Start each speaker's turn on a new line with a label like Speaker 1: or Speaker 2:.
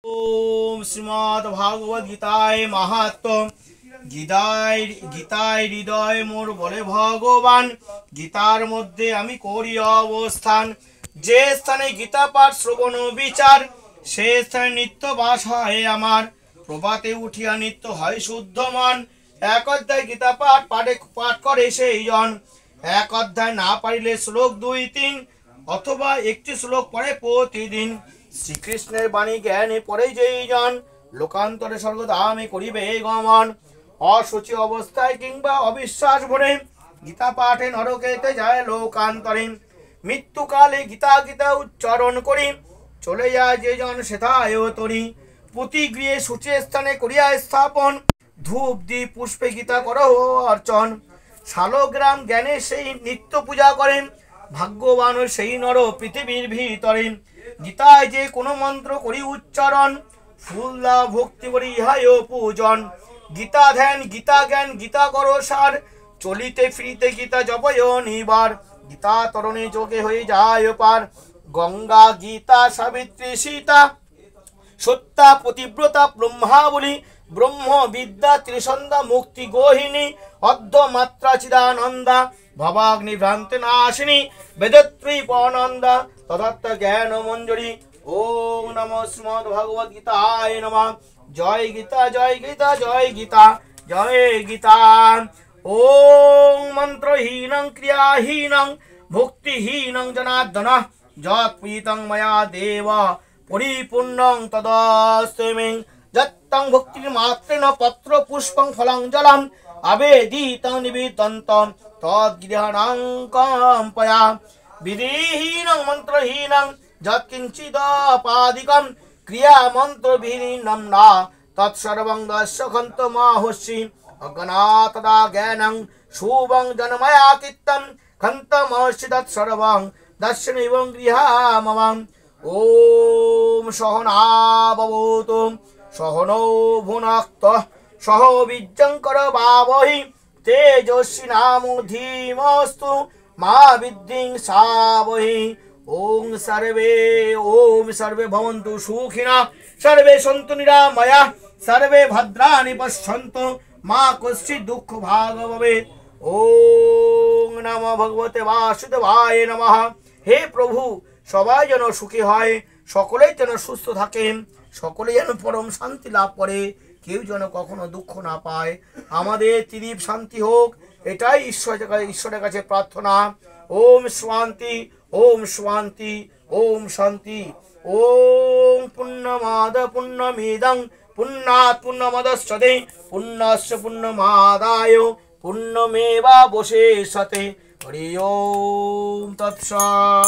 Speaker 1: ओम श्रीमद् भागवत गीताय महात्म गीताय हृदय मोर बोले भगवान गीतार मध्य आमी करी अवस्थान जे स्थाने गीता पाठ श्रवण विचार से स्थाने नित्य बास है आमार प्रभाते उठिया नित्य है शुद्ध मन एक अध्याय गीता पाठ पाठ करे सेई जन एक अध्याय ना पारिले श्लोक 2-3 अथवा एकटी श्लोक पढ़े प्रतिदिन श्रीकृष्णेर बाणी ज्ञाने पड़े जेई जन लोकान्तरे स्वर्गधामे करिबे गमन अशुचि अवस्थाय किंबा अविश्वास भरे गीता पाठे नरकेते जाय लोकान्तरे मृत्युकाले गीता गीता उच्चारण करी चले যায় যে জন সেথায় তরি পুতি গৃহে সূচি স্থানে করিয়া স্থাপন ধূপ দীপ পুষ্পে গীতা করো অর্চন শালগ্রাম জ্ঞানে সেই নিত্য পূজা করেন ভাগ্যবান সেই নর পৃথিবীর ভিতরে গীতায় যে কোনো মন্ত্র করি উচ্চারণ ফুল দাও ভক্তি করি ইহায় পূজন গীতা ধ্যান গীতা জ্ঞান গীতা করো সার চলিতে ফিরিতে গীতা জপয় নিবার গীতা তরণে যোগে হয়ে যায় পার गंगा गीता सावित्री सीता सत्ता पतिव्रता ब्रह्मावली ब्रह्म विद्या त्रिसंधा मुक्ति गोहिनी अद्य मात्रा चिदानंदा भवाग्नि भ्रांति नाशिनी वेदत्री पनंदा तदत्त ज्ञान मंजरी ओम नमो श्रीमद् भगवद गीताय नमः जय गीता जय गीता जय गीता जय गीता ओम मंत्रहीनं क्रियाहीनं भक्तिहीनं जनार्दन जत्प्रीतं मया देव परिपूर्णं तदस्ते मे जत्तं भक्तिर्मात्रेण पत्र पुष्पं फलं जलम् आवेदितं निवेदितं तद्गृहाणां कंपया विधिहीनं मन्त्रहीनं यत्किञ्चिदपादिकं क्रियामन्त्रविहीनं न तत्सर्वं दर्शकन्तमाहुषि अज्ञातदा ज्ञानं शुभं जनमया चित्तं खन्तमहर्षि तत्सर्वं दर्शन एवं गृहा मम ओम सहनावतु सहनौ भुनक्तु सह विज्जंकर भावहि तेजस्विनामो धीमस्तु मा विद्विषावहि ओम सर्वे भवन्तु सुखिनः सर्वे सन्तु निरामयाः सर्वे भद्राणि पश्यन्तु मा कश्चित् दुःख भाग् भवेत् ओम नमो भगवते वासुदेवाय नमः हे प्रभु सबाई जेन सुखी हय सकलेई जेन सुस्थ थाकेन सकलेई जेन परम शांति लाभ करे केउ जेन कखनो दुःख ना पाय आमादेर त्रिदीप शांति होक एटाई ईश्वरेर काछे प्रार्थना ओम शांति ओम शांति ओम शांति ओम पुण्यमाद पुण्यमिदं पुण्णात् पुण्यमदश्यते पुण्यस्य पुण्यमादाय पुण्यमेवावशिष्यते हरि ओम तत्सत्।